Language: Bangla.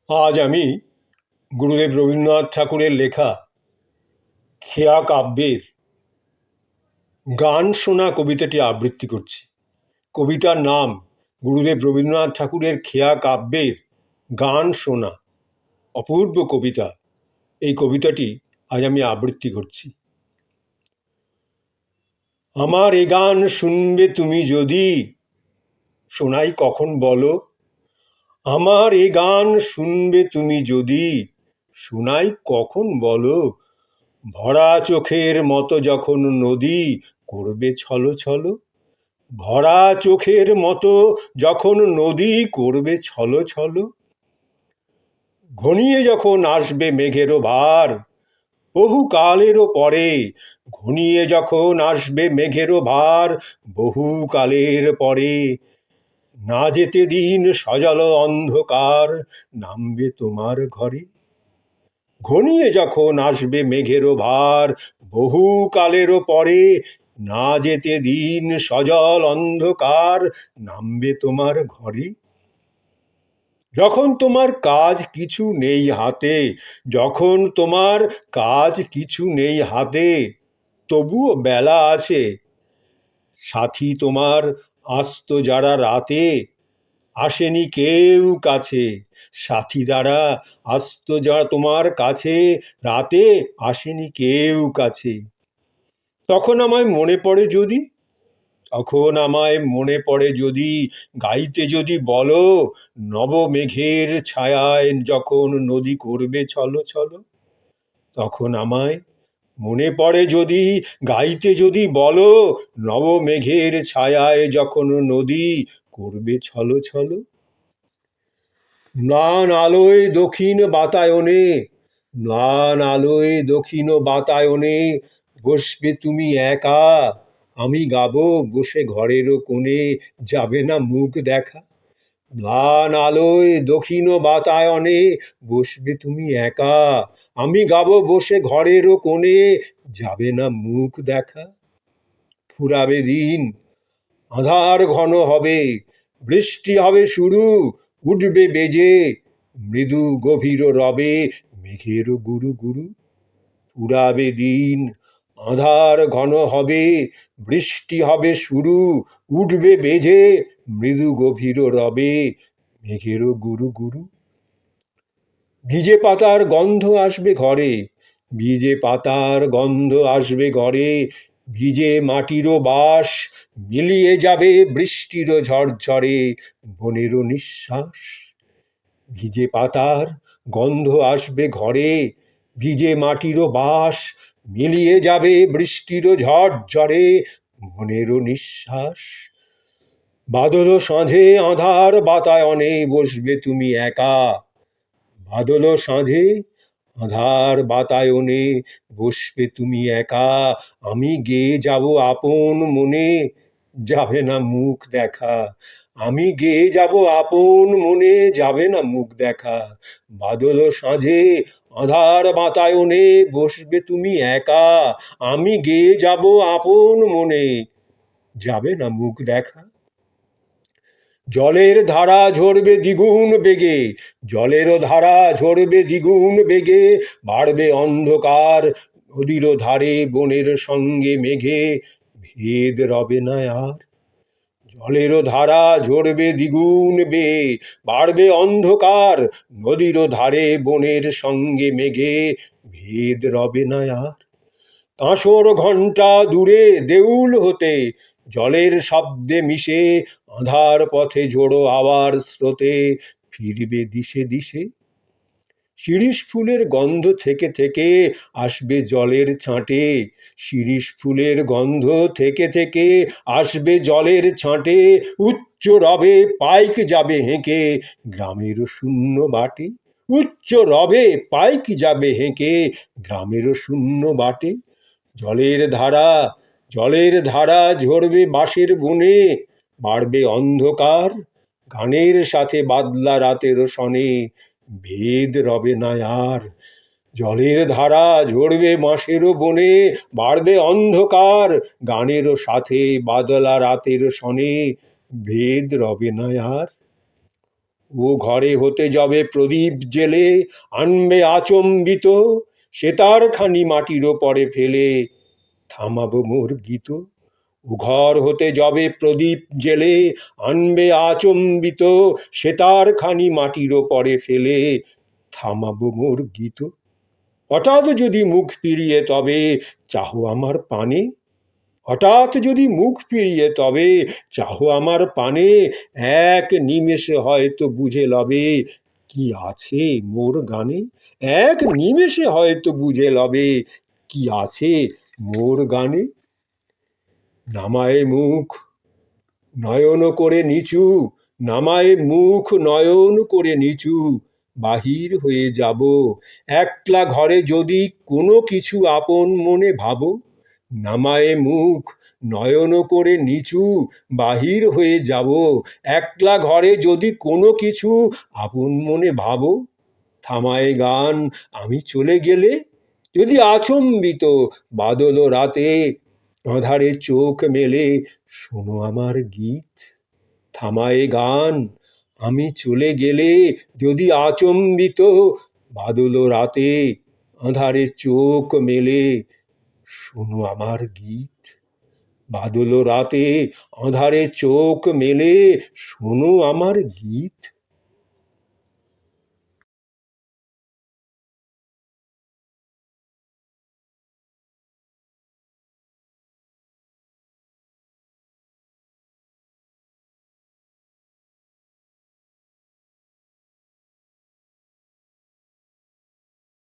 আজ আমি গুরুদেব রবীন্দ্রনাথ ঠাকুরের লেখা খেয়া কাব্যের গান শোনা কবিতাটি আবৃত্তি করছি। কবিতার নাম গুরুদেব রবীন্দ্রনাথ ঠাকুরের খেয়া কাব্যের গান শোনা। অপূর্ব কবিতা। এই কবিতাটি আজ আমি আবৃত্তি করছি। আমার এ গান শুনবে তুমি যদি, শোনাই কখন বলো। আমার এ গান শুনবে তুমি যদি, শোনাই কখন বলো। ভরা চোখের মতো যখন নদী করবে ছলো ছলো। ভরা চোখের মতো যখন নদী করবে ছলো ছলো। ঘনিয়ে যখন আসবে মেঘেরও ভার বহু কালেরও পরে। ঘনিয়ে যখন আসবে মেঘেরও ভার বহু কালের পরে। না যেতে দিন সজল অন্ধকার নামবে তোমার ঘরে। ঘনিয়ে যখন আসবে মেঘেরও ভার বহু কালেরও পরে। না যেতে দিন সজল অন্ধকার নামবে তোমার ঘরে। যখন তোমার কাজ কিছু নেই হাতে, যখন তোমার কাজ কিছু নেই হাতে, তবুও বেলা আছে। সাথী তোমার আস্ত যারা রাতে, আসেনি কেউ কাছে। সাথী দ্বারা আস্ত যারা তোমার কাছে, রাতে আসেনি কেউ কাছে। তখন আমায় মনে পড়ে যদি, তখন আমায় মনে পড়ে যদি, গাইতে যদি বলো। নব মেঘের ছায়ায় যখন নদী করবে ছলো ছলো। তখন আমায় মনে পড়ে যদি, গাইতে যদি বলো। নব মেঘের ছায়ায় যখন নদী করবে ছলো ছলো। ম্লান আলোয় দক্ষিণ বাতায়নে, ম্লান আলোয় দক্ষিণ বাতায়নে বসবে তুমি একা। আমি গাবো বসে ঘরেরও কোণে, যাবে না মুখ দেখা। ম্লান আলোয় দক্ষিণ বাতায়নে বসবে তুমি একা। আমি গাবো বসে ঘরেরও কোণে, যাবে না মুখ দেখা। ফুরাবে দিন, আঁধার ঘন হবে, বৃষ্টি হবে শুরু। উঠবে বেজে মৃদু গভীর রবে মেঘের গুরু গুরু। ফুরাবে দিন, আঁধার ঘন হবে, বৃষ্টি হবে শুরু। উঠবে বেজে মৃদু গভীর রবে মেঘের গুরু গুরু। ভিজে পাতার গন্ধ আসবে ঘরে, ভিজে পাতার গন্ধ আসবে ঘরে। ভিজে মাটিরও বাস মিলিয়ে যাবে বৃষ্টির ঝরঝরে বনেরও নিঃশ্বাস। ভিজে পাতার গন্ধ আসবে ঘরে, ভিজে মাটিরও বাস মিলিয়ে যাবে বৃষ্টির ঝরঝরে বনেরও নিঃশ্বাস। বাদল সাঁঝে আঁধার বাতায়নে বসবে তুমি একা। বাদল সাঁঝে আঁধার বাতায়নে বসবে তুমি একা। আমি গেয়ে যাব আপন মনে, যাবে না মুখ দেখা। আমি গেয়ে যাব আপন মনে, যাবে না মুখ দেখা। বাদল সাঁঝে আঁধার বাতায়নে বসবে তুমি একা। আমি গেয়ে যাব আপন মনে, যাবে না মুখ দেখা। জলের ধারা ঝরবে দ্বিগুণ বেগে, জলেরও ধারা ঝরবে দ্বিগুণ বেগে। বাড়বে অন্ধকার নদীর ধারে বনের সঙ্গে মেঘে, ভেদ রবে না আর। জলেরও ধারা ঝরবে দ্বিগুণ বেগে, বাড়বে অন্ধকার নদীর ধারে বনের সঙ্গে মেঘে, ভেদ রবে না আর। কাঁসর ঘণ্টা দূরে দেউল হতে, জলের শব্দে মিশে আঁধার পথে জোড়ো আবার স্রোতে ফিরবে দিশে দিশে। শিরীষ ফুলের গন্ধ থেকে থেকে আসবে জলের ছাঁটে, শিরীষ ফুলের গন্ধ থেকে থেকে আসবে জলের ছাঁটে। উচ্চ রবে পাইক যাবে হেঁকে গ্রামের শূন্য বাটে। উচ্চ রবে পাইক যাবে হেঁকে গ্রামের শূন্য বাটে। জলের ধারা, জলের ধারা ঝরবে বাঁশের বনে, বাড়বে অন্ধকার গানের সাথে বাদলা রাতের সনে, ভেদ রবে না আর। জলের ধারা ঝরবে বাঁশের বনে, বাড়বে অন্ধকার গানের সাথে বাদলা রাতের সনে, ভেদ রবে না আর। ও ঘরে হতে যাবে প্রদীপ জেলে, আনবে আচম্বিত, সেতার খানি মাটির ওপরে ফেলে, থামাবো মোর গীত। ও ঘর হতে যাবে প্রদীপ জেলে, আনবে আচম্বিত, সেতার খানি মাটির ওপরে ফেলে, থামাবো মোর গীত। হঠাৎ যদি মুখ ফিরিয়ে তবে চাহো আমার পানে, হঠাৎ যদি মুখ ফিরিয়ে তবে চাহো আমার পানে, এক নিমেষে হয়তো বুঝে লবে কি আছে মোর গানে, এক নিমেষে হয়তো বুঝে লবে কি আছে মোর গানে। নামায়ে মুখ নয়ন করে নিচু, নামায়ে মুখ নয়ন করে নিচু, বাহির হয়ে যাব, একলা ঘরে যদি কোনো কিছু আপন মনে ভাবো। নামায়ে মুখ নয়ন করে নিচু, বাহির হয়ে যাব, একলা ঘরে যদি কোনো কিছু আপন মনে ভাবো। থামায়ে গান আমি চলে গেলে, যদি আচম্বিত বাদল রাতে, আঁধারে চোখ মেলে শোনো আমার গীত। থামায়ে গান আমি চলে গেলে, যদি আচম্বিত বাদল রাতে, আঁধারে চোখ মেলে শোনো আমার গীত। বাদল রাতে আঁধারে চোখ মেলে শোনো আমার গীত।